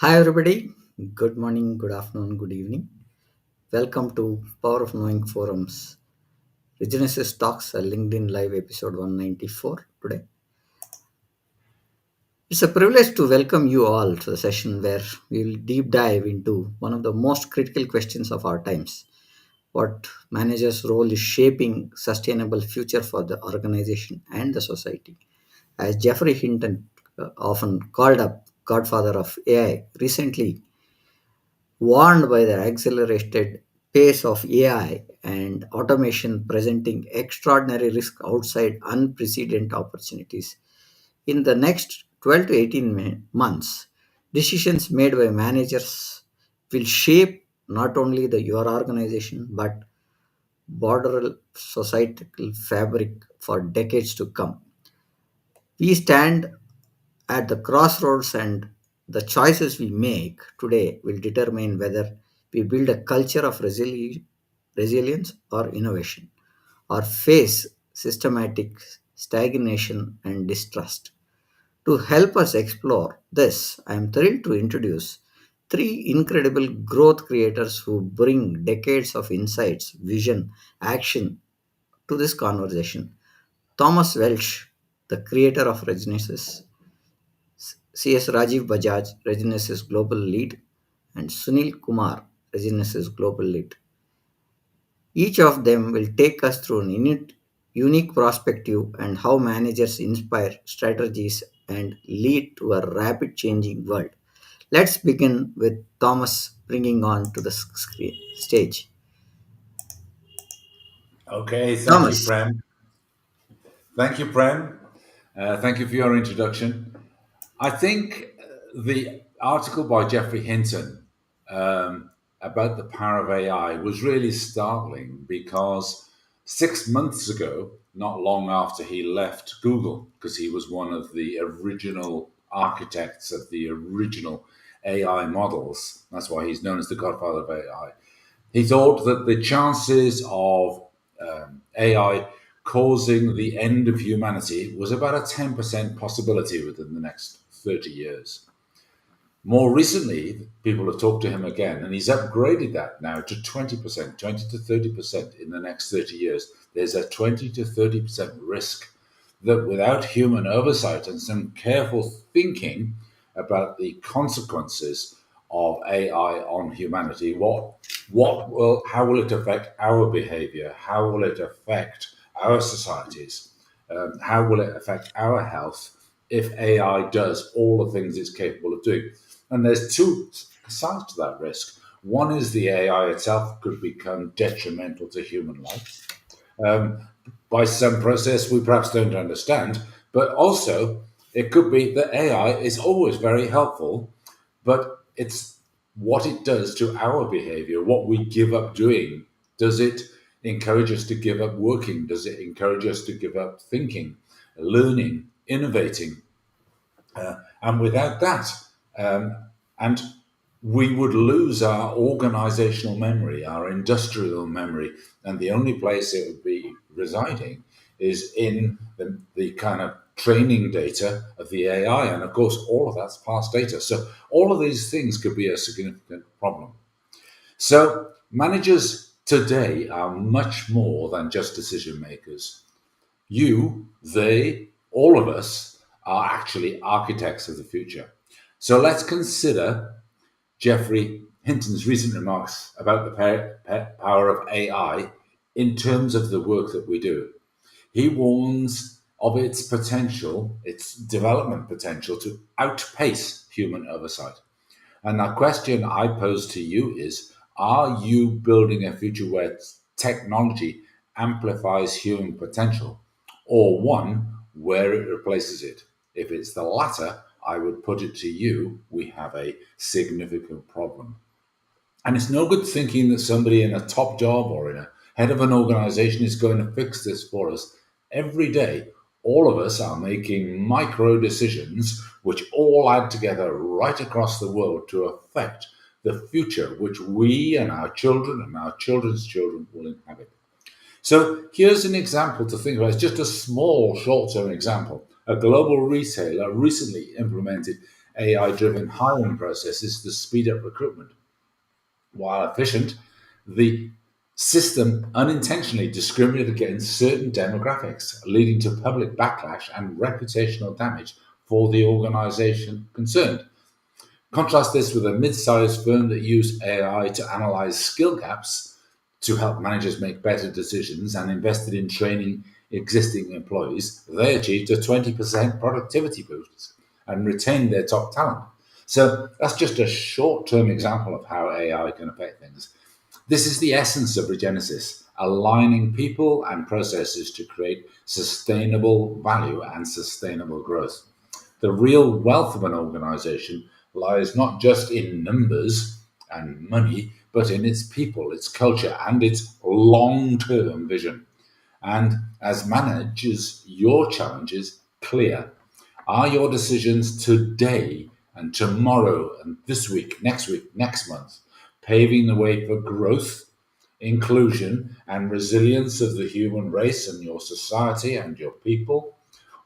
Hi, everybody. Good morning, good afternoon, good evening. Welcome to Power of Knowing Forums. Regenesis Talks, a LinkedIn Live episode 194 today. It's a privilege to welcome you all to the session where we will deep dive into one of the most critical questions of our times. What manager's role is shaping sustainable future for the organization and the society. As Jeffrey Hinton, often called up godfather of AI, recently warned by the accelerated pace of AI and automation presenting extraordinary risk outside unprecedented opportunities. In the next 12 to 18 months, decisions made by managers will shape not only your organization but broader societal fabric for decades to come. We stand at the crossroads, and the choices we make today will determine whether we build a culture of resilience or innovation, or face systematic stagnation and distrust. To help us explore this, I am thrilled to introduce three incredible growth creators who bring decades of insights, vision, action to this conversation. Thomas Welsh, the creator of Regenesis, CS Rajiv Bajaj, Regenesis Global Lead, and Sunil Kumar, Regenesis Global Lead. Each of them will take us through an unique perspective and how managers inspire strategies and lead to a rapid changing world. Let's begin with Thomas bringing on to the stage. Okay, thank you, Thomas, Prem. Thank you, Prem. Thank you for your introduction. I think the article by Jeffrey Hinton about the power of AI was really startling because 6 months ago, not long after he left Google, because he was one of the original architects of the original AI models, that's why he's known as the godfather of AI. He thought that the chances of AI causing the end of humanity was about a 10% possibility within the next 30 years. More recently, people have talked to him again, and he's upgraded that now to 20%, 20 to 30% in the next 30 years. There's a 20 to 30% risk that without human oversight and some careful thinking about the consequences of AI on humanity, how will it affect our behavior? How will it affect our societies? How will it affect our health if AI does all the things it's capable of doing? And there's two sides to that risk. One is the AI itself could become detrimental to human life by some process we perhaps don't understand, but also it could be that AI is always very helpful, but it's what it does to our behavior, what we give up doing. Does it encourage us to give up working? Does it encourage us to give up thinking, learning, innovating? And without that, um, and we would lose our organizational memory, our industrial memory, and the only place it would be residing is in the kind of training data of the AI. And of course, all of that's past data. So all of these things could be a significant problem. So managers today are much more than just decision makers. You, they, all of us are actually architects of the future. So let's consider Jeffrey Hinton's recent remarks about the power of AI in terms of the work that we do. He warns of its potential, its development potential to outpace human oversight. And the question I pose to you is, are you building a future where technology amplifies human potential, or one where it replaces it? If it's the latter, I would put it to you, we have a significant problem. And it's no good thinking that somebody in a top job or in a head of an organization is going to fix this for us. Every day, all of us are making micro decisions which all add together right across the world to affect the future which we and our children and our children's children will inhabit. So here's an example to think about. It's just a small short term example. A global retailer recently implemented AI driven hiring processes to speed up recruitment. While efficient, the system unintentionally discriminated against certain demographics, leading to public backlash and reputational damage for the organization concerned. Contrast this with a mid sized firm that used AI to analyze skill gaps to help managers make better decisions and invested in training existing employees. They achieved a 20% productivity boost and retained their top talent. So that's just a short term example of how AI can affect things. This is the essence of Regenesis, aligning people and processes to create sustainable value and sustainable growth. The real wealth of an organization lies not just in numbers and money, but in its people, its culture, and its long term vision. And as managers, your challenge is clear. Are your decisions today and tomorrow and this week, next month, paving the way for growth, inclusion, and resilience of the human race and your society and your people?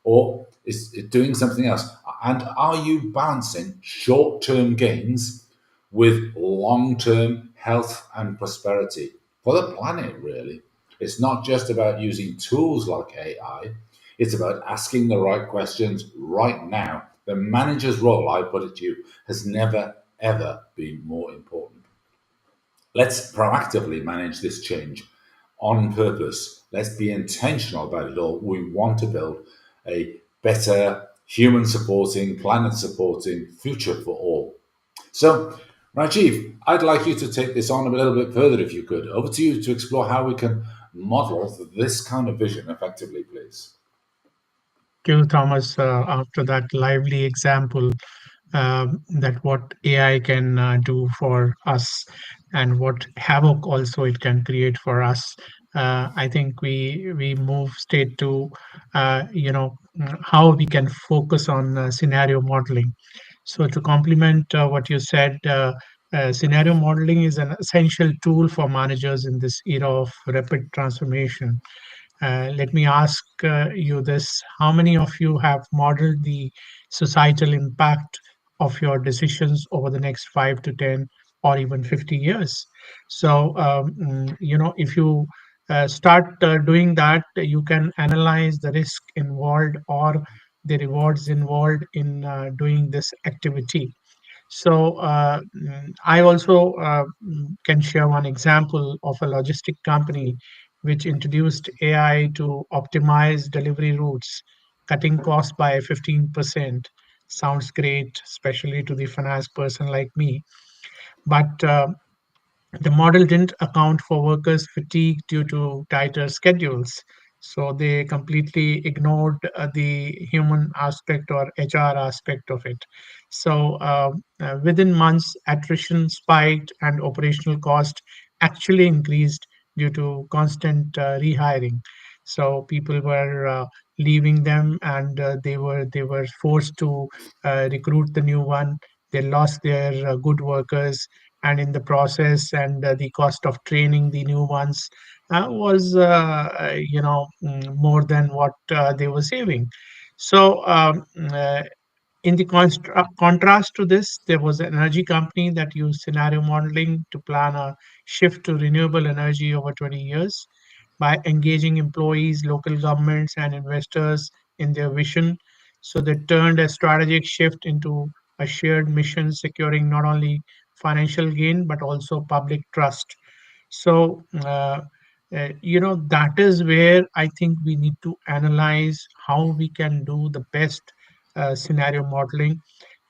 Or is it doing something else? And are you balancing short term gains with long term health and prosperity for the planet, really? It's not just about using tools like AI, it's about asking the right questions right now. The manager's role, I put it to you, has never, ever been more important. Let's proactively manage this change on purpose. Let's be intentional about it all. We want to build a better human supporting, planet supporting future for all. So, Rajiv, I'd like you to take this on a little bit further if you could. Over to you to explore how we can model this kind of vision effectively, please. Thank you, Thomas. After that lively example, that what AI can do for us and what havoc also it can create for us. I think we move straight to how we can focus on scenario modeling. So to complement what you said, scenario modeling is an essential tool for managers in this era of rapid transformation. Let me ask you this. How many of you have modeled the societal impact of your decisions over the next 5 to 10 or even 50 years? So, if you start doing that, you can analyze the risk involved or the rewards involved in doing this activity. So I also can share one example of a logistic company which introduced AI to optimize delivery routes, cutting costs by 15%. Sounds great, especially to the finance person like me. But the model didn't account for workers' fatigue due to tighter schedules. So they completely ignored the human aspect or HR aspect of it. So within months, attrition spiked and operational cost actually increased due to constant rehiring. So people were leaving them, and they were forced to recruit the new one. They lost their good workers, and in the process and the cost of training the new ones was more than what they were saving. So in the contrast to this, there was an energy company that used scenario modeling to plan a shift to renewable energy over 20 years by engaging employees, local governments, and investors in their vision. So they turned a strategic shift into a shared mission, securing not only financial gain but also public trust. So, that is where I think we need to analyze how we can do the best scenario modeling.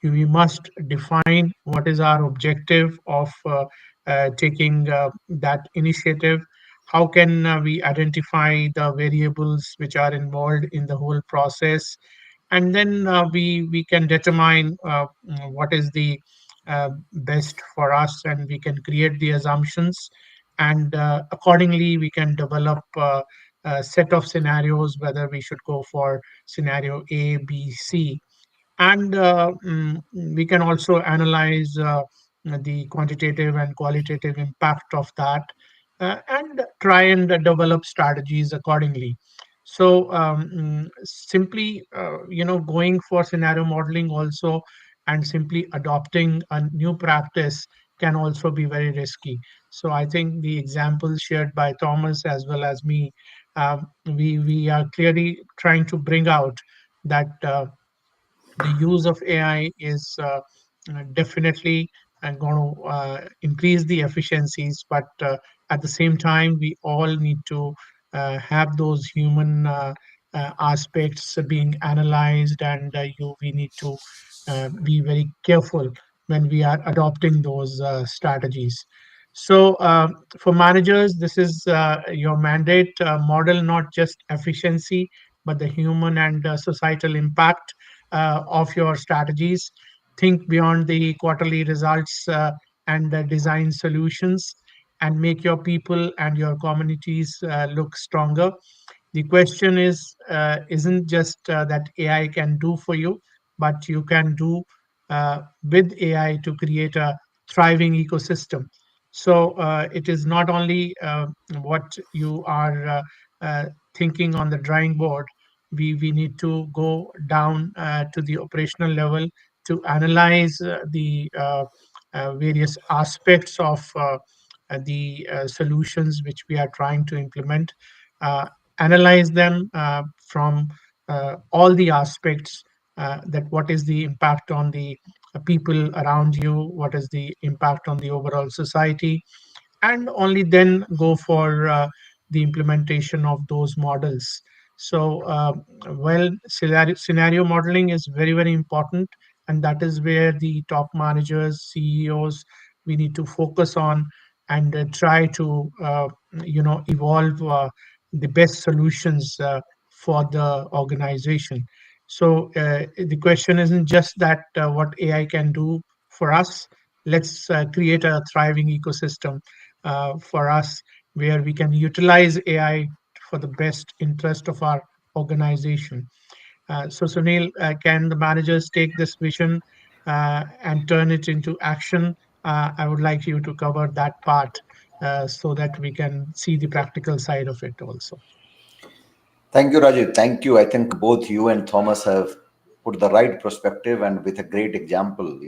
We must define what is our objective of taking that initiative. How can we identify the variables which are involved in the whole process? And then we can determine what is the best for us, and we can create the assumptions, and accordingly we can develop a set of scenarios whether we should go for scenario A, B, C. And we can also analyze the quantitative and qualitative impact of that, and try and develop strategies accordingly. So simply going for scenario modeling also and simply adopting a new practice can also be very risky. So I think the examples shared by Thomas as well as me, we are clearly trying to bring out that the use of AI is definitely going to increase the efficiencies, but at the same time, we all need to have those human aspects being analyzed, and we need to be very careful when we are adopting those strategies. So, for managers, this is your mandate model not just efficiency, but the human and societal impact of your strategies. Think beyond the quarterly results and design solutions and make your people and your communities look stronger. The question is isn't just that AI can do for you, but you can do with AI to create a thriving ecosystem. So it is not only what you are uh, thinking on the drawing board. We need to go down to the operational level to analyze the various aspects of the solutions which we are trying to implement, uh, analyze them from all the aspects, that what is the impact on the people around you, what is the impact on the overall society, and only then go for the implementation of those models. So, well, scenario modeling is very, very important, and that is where the top managers, CEOs, we need to focus on and try to, evolve the best solutions for the organization. So, the question isn't just that what AI can do for us. Let's create a thriving ecosystem for us where we can utilize AI for the best interest of our organization. So, Sunil, can the managers take this vision and turn it into action? I would like you to cover that part so that we can see the practical side of it also. Thank you, Rajiv. Thank you. I think both you and Thomas have put the right perspective and with a great example.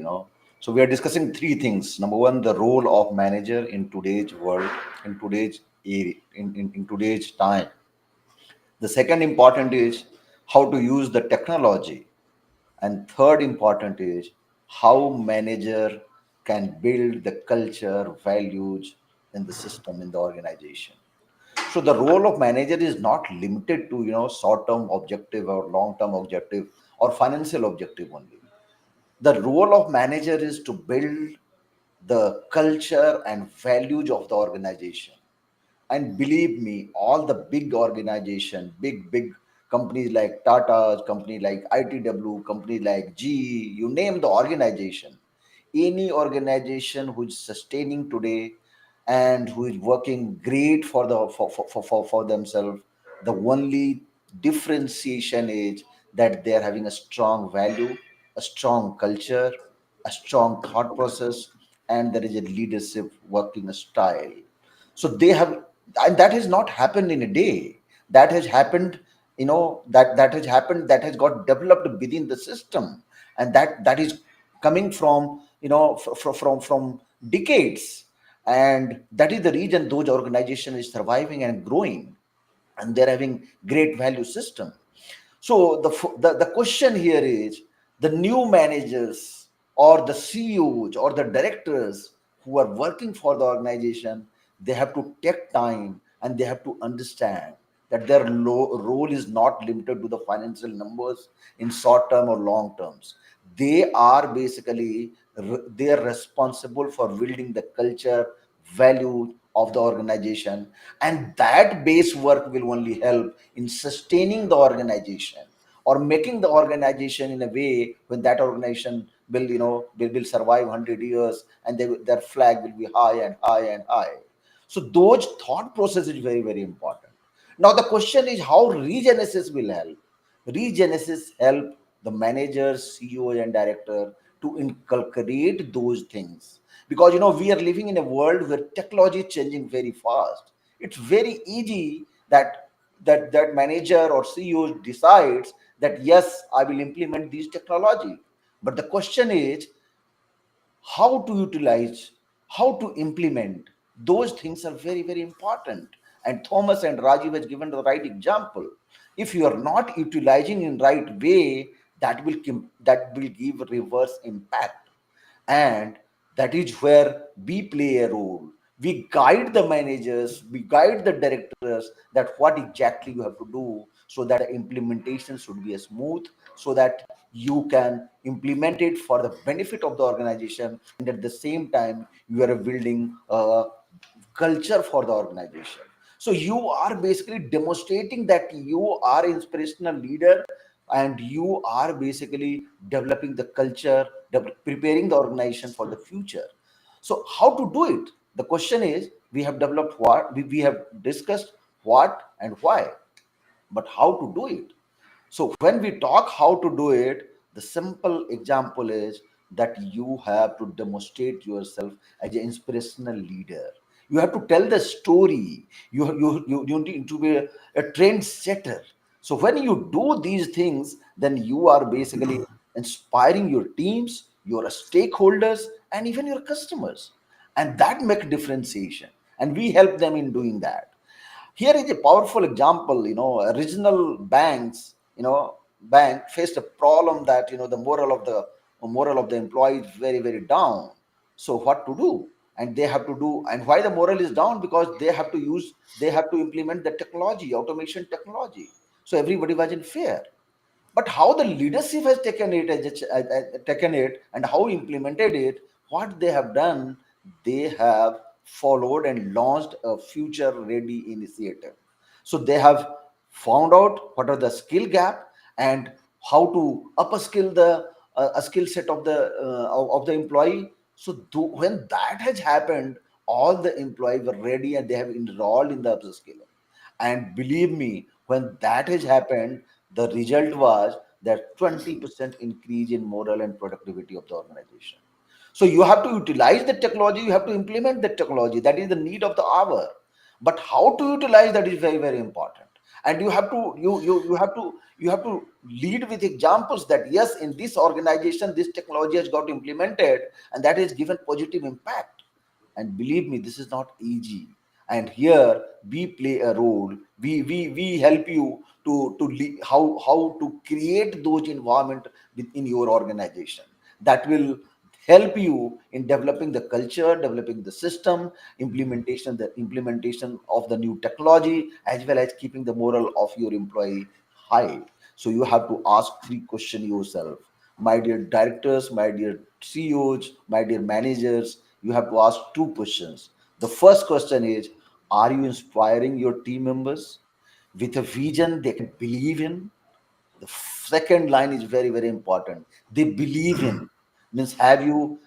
So we are discussing three things. Number one, the role of manager in today's world, in today's in today's time. The second important is how to use the technology. And third important is how manager can build the culture, values in the system, in the organization. So the role of manager is not limited to short-term objective or long-term objective or financial objective only. The role of manager is to build the culture and values of the organization. And believe me, all the big organization, big companies like Tata, company like ITW, company like GE, you name the organization, any organization who is sustaining today and who is working great for for themselves, the only differentiation is that they are having a strong value, a strong culture, a strong thought process, and there is a leadership working style. So they have, and that has not happened in a day. That has happened, that has happened, that has got developed within the system, and that is coming from from decades. And that is the reason those organizations is surviving and growing, and they're having great value system. So the question here is, the new managers or the CEOs or the directors who are working for the organization, they have to take time and they have to understand that their role is not limited to the financial numbers in short term or long terms. They are basically, they are responsible for building the culture, value of the organization, and that base work will only help in sustaining the organization or making the organization in a way when that organization will will survive 100 years, and their flag will be high and high and high. So those thought process is very, very important. Now the question is how regenesis will help. Regenesis help the managers, CEO and director to inculcate those things, because we are living in a world where technology is changing very fast. It's very easy that that manager or CEO decides that yes, I will implement these technology. But the question is how to utilize, how to implement those things are very, very important. And Thomas and Rajiv has given the right example. If you are not utilizing in right way, that will give reverse impact. And that is where we play a role. We guide the managers, we guide the directors that what exactly you have to do, so that the implementation should be smooth, so that you can implement it for the benefit of the organization, and at the same time you are building a culture for the organization. So you are basically demonstrating that you are inspirational leader, and you are basically developing the culture, preparing the organization for the future. So how to do it? The question is, we have developed what, we have discussed what and why, but how to do it? So when we talk how to do it, the simple example is that you have to demonstrate yourself as an inspirational leader. You have to tell the story. You need to be a trend setter. So when you do these things, then you are basically inspiring your teams, your stakeholders, and even your customers. And that makes differentiation. And we help them in doing that. Here is a powerful example. Regional banks, bank faced a problem that the moral of the employee is very, very down. So what to do? And they have to do, and why the moral is down? Because they have to implement the technology, automation technology. So everybody was in fear. But how the leadership has taken it and how implemented it, what they have done, they have followed and launched a future ready initiative. So they have found out what are the skill gap and how to upskill the a skill set of the employee. So when that has happened, all the employees were ready and they have enrolled in the upskill. And believe me, when that has happened, the result was that 20% increase in moral and productivity of the organization. So you have to utilize the technology, you have to implement the technology. That is the need of the hour. But how to utilize that is very, very important. And you have to lead with examples that yes, in this organization, this technology has got implemented and that has given positive impact. And believe me, this is not easy. And here we play a role. We help you how to create those environment within your organization that will help you in developing the culture, developing the system, implementation of the new technology, as well as keeping the moral of your employee high. So you have to ask three questions yourself. My dear directors, my dear CEOs, my dear managers, you have to ask two questions. The first question is, are you inspiring your team members with a vision they can believe in? The second line is very, very important. They believe in, means have you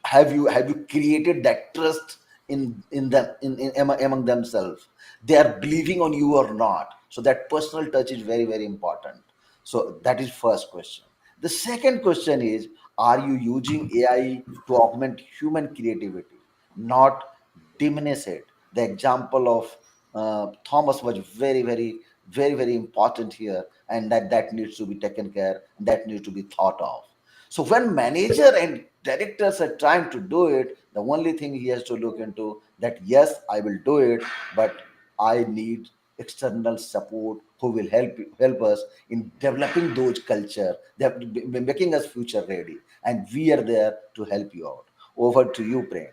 created that trust in them, among themselves? They are believing on you or not. So that personal touch is very, very important. So that is first question. The second question is, are you using AI to augment human creativity, not diminish it? The example of Thomas was very, very, very, very important here, and that needs to be taken care, that needs to be thought of. So when manager and directors are trying to do it, the only thing he has to look into that yes, I will do it, but I need external support who will help us in developing those culture, that making us future ready, and we are there to help you out. Over to you, Prem.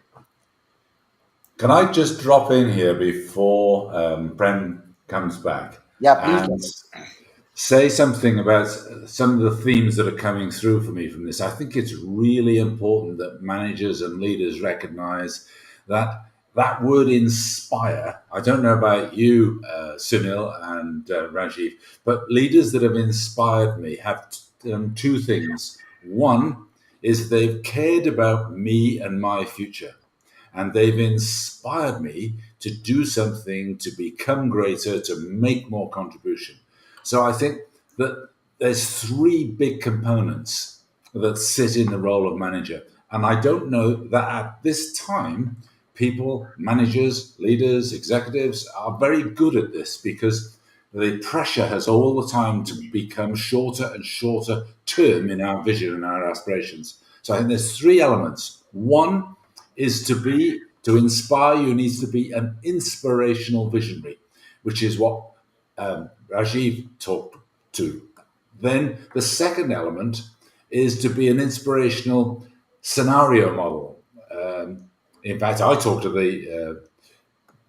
Can I just drop in here before Prem comes back Yeah, please. and say something about some of the themes that are coming through for me from this? I think it's really important that managers and leaders recognize that that word inspire. I don't know about you, Sunil and Rajiv, but leaders that have inspired me have two things. One is they've cared about me and my future, and they've inspired me to do something, to become greater, to make more contribution. So I think that there's three big components that sit in the role of manager. And I don't know that at this time, people, managers, leaders, executives are very good at this, because the pressure has all the time to become shorter and shorter term in our vision and our aspirations. So I think there's three elements. One is to inspire you needs to be an inspirational visionary, which is what Rajiv talked to. Then the second element is to be an inspirational scenario model. In fact, I talked to the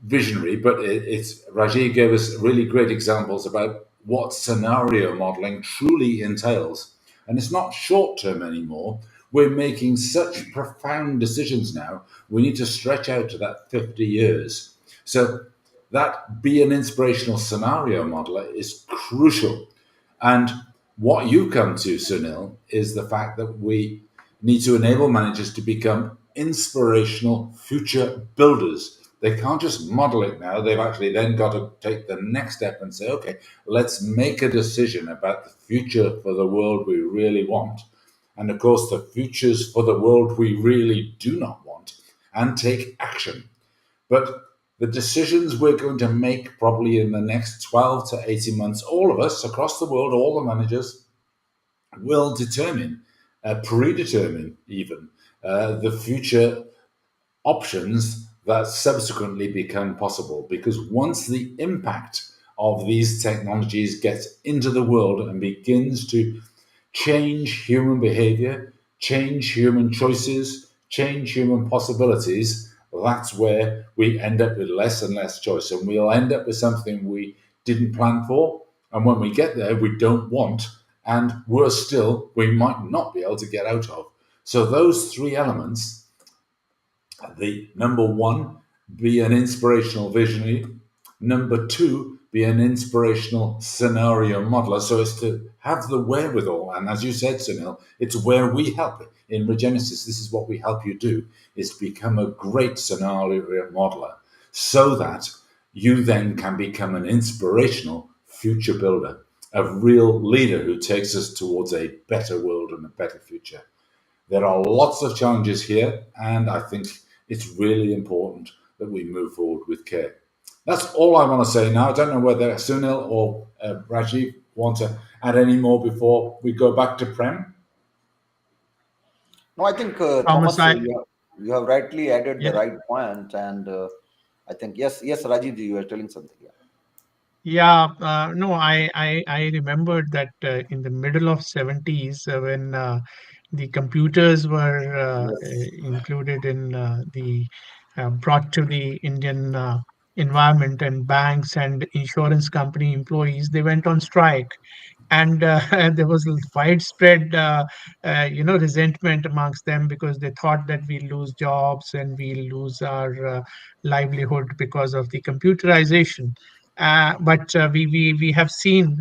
visionary, but it's Rajiv gave us really great examples about what scenario modeling truly entails. And it's not short term anymore. We're making such profound decisions now. We need to stretch out to that 50 years. So that be an inspirational scenario modeler is crucial. And what you come to, Sunil, is the fact that we need to enable managers to become inspirational future builders. They can't just model it now. They've actually then got to take the next step and say, okay, let's make a decision about the future for the world we really want. And of course, the futures for the world we really do not want, and take action. But the decisions we're going to make probably in the next 12 to 18 months, all of us across the world, all the managers, will determine, predetermine even, the future options that subsequently become possible. Because once the impact of these technologies gets into the world and begins to change human behavior, change human choices, change human possibilities, that's where we end up with less and less choice. And we'll end up with something we didn't plan for. And when we get there, we don't want. And worse still, we might not be able to get out of. So those three elements, the number one, be an inspirational visionary. Number two, be an inspirational scenario modeler. So it's to have the wherewithal. And as you said, Sunil, it's where we help in Regenesis. This is what we help you do, is to become a great scenario modeler so that you then can become an inspirational future builder, a real leader who takes us towards a better world and a better future. There are lots of challenges here, and I think it's really important that we move forward with care. That's all I want to say now. I don't know whether Sunil or Rajiv want to add any more before we go back to Prem. No, I think Thomas, Thomas, you have rightly added the yeah, right point, and I think yes, Rajiv, you were telling something. Yeah. yeah, no, I remembered that in the middle of 70s when the computers were Yes. included in the brought to the Indian environment, and banks and insurance company employees, they went on strike. And there was widespread resentment amongst them, because they thought that we lose jobs and we lose our livelihood because of the computerization. But we have seen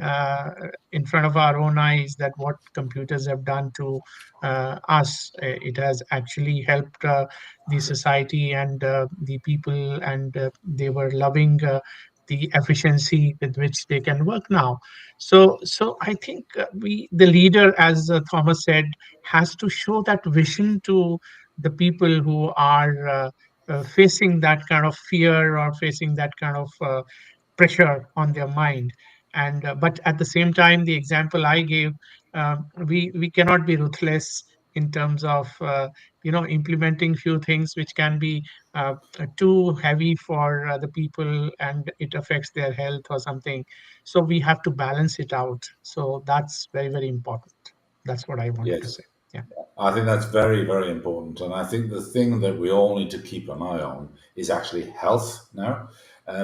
in front of our own eyes that what computers have done to us. It has actually helped the society and the people, and they were loving the efficiency with which they can work now. So I think the leader, as Thomas said, has to show that vision to the people who are facing that kind of fear, or facing that kind of pressure on their mind. And but at the same time, the example I gave, we cannot be ruthless in terms of implementing few things which can be too heavy for the people, and it affects their health or something. So we have to balance it out. So that's very, very important. That's what I wanted to Yes. say. Yeah. I think that's very, very important. And I think the thing that we all need to keep an eye on is actually health now.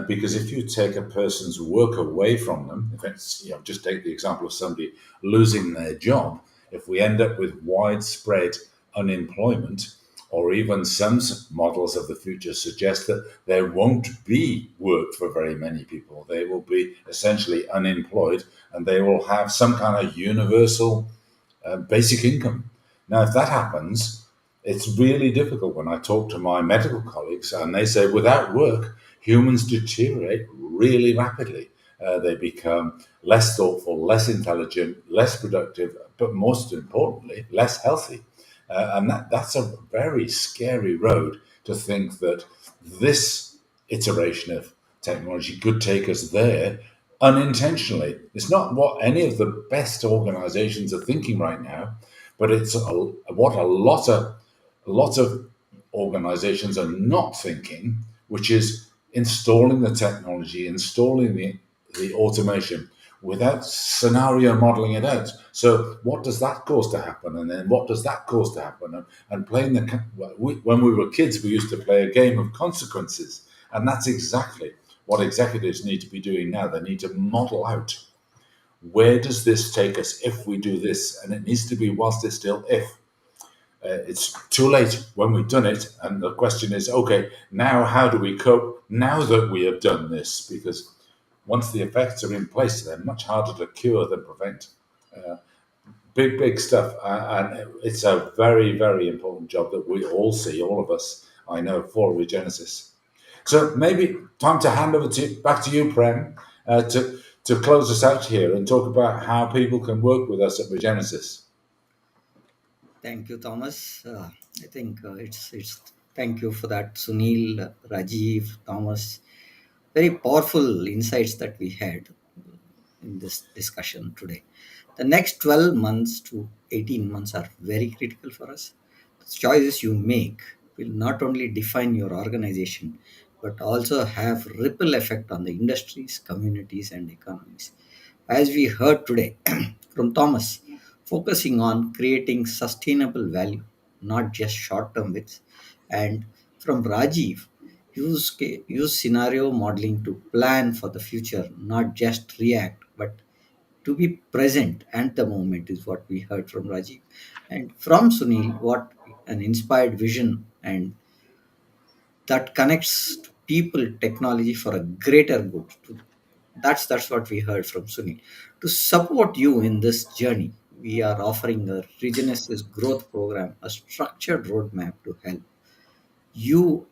Because if you take a person's work away from them, if it's, just take the example of somebody losing their job, if we end up with widespread unemployment, or even some models of the future suggest that there won't be work for very many people, they will be essentially unemployed, and they will have some kind of universal basic income. Now, if that happens, it's really difficult when I talk to my medical colleagues and they say without work, humans deteriorate really rapidly. They become less thoughtful, less intelligent, less productive, but most importantly, less healthy. And that's a very scary road to think that this iteration of technology could take us there unintentionally. It's not what any of the best organizations are thinking right now, but it's what a lot of organizations are not thinking, which is installing the technology, installing the automation without scenario modeling it out. So what does that cause to happen? And then what does that cause to happen? And playing when we were kids, we used to play a game of consequences. And that's exactly what executives need to be doing now. They need to model out, where does this take us if we do this? And it needs to be whilst it's still if. It's too late when we've done it. And the question is, okay, now how do we cope now that we have done this? Because once the effects are in place, they're much harder to cure than prevent. Big, big stuff. And it's a very, very important job that we all see, all of us, I know, for Regenesis. So maybe time to hand over back to you, Prem, to close us out here and talk about how people can work with us at Regenesis. Thank you, Thomas. I think it's thank you for that, Sunil, Rajiv, Thomas. Very powerful insights that we had in this discussion today. The next 12 months to 18 months are very critical for us. The choices you make will not only define your organization but also have ripple effect on the industries, communities, and economies. As we heard today from Thomas, focusing on creating sustainable value, not just short-term wins, and from Rajiv, use scenario modeling to plan for the future, not just react, but to be present at the moment is what we heard from Rajiv. And from Sunil, what an inspired vision and that connects to people, technology for a greater good. That's what we heard from Sunil. To support you in this journey, we are offering a Regenesis growth program, a structured roadmap to help you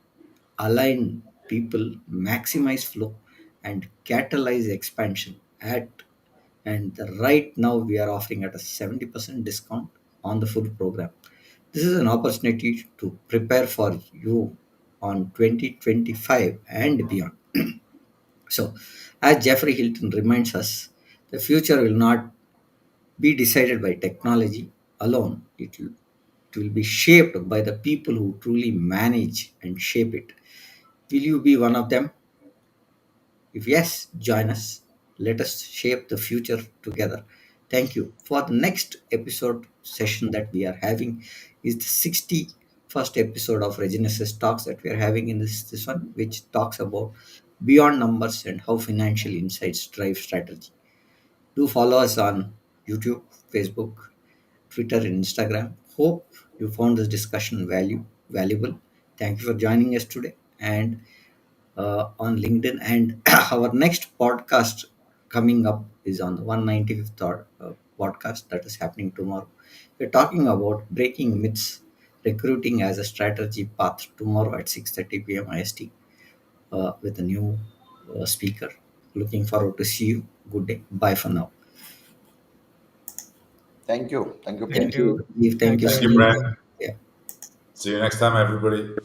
align people, maximize flow, and catalyze expansion at and right now we are offering at a 70% discount on the full program. This is an opportunity to prepare for you on 2025 and beyond. So, as Jeffrey Hilton reminds us, the future will not be decided by technology alone. It will be shaped by the people who truly manage and shape it. Will you be one of them? If yes, join us. Let us shape the future together. Thank you. For the next episode session that we are having is the 61st episode of Regenesis Talks that we are having in this one, which talks about beyond numbers and how financial insights drive strategy. Do follow us on YouTube, Facebook, Twitter, and Instagram. Hope you found this discussion valuable. Thank you for joining us today. And on LinkedIn. And our next podcast coming up is on the 195th podcast that is happening tomorrow. We're talking about breaking myths, recruiting as a strategy path tomorrow at 6:30 p.m. IST with a new speaker. Looking forward to see you. Good day. Bye for now. Thank you. Thank you, Thank Thank Prem. you. you, Rajiv. Thank Thank you, you, Thank you, Sunil. everyone. Prem. Yeah. See you next time, everybody.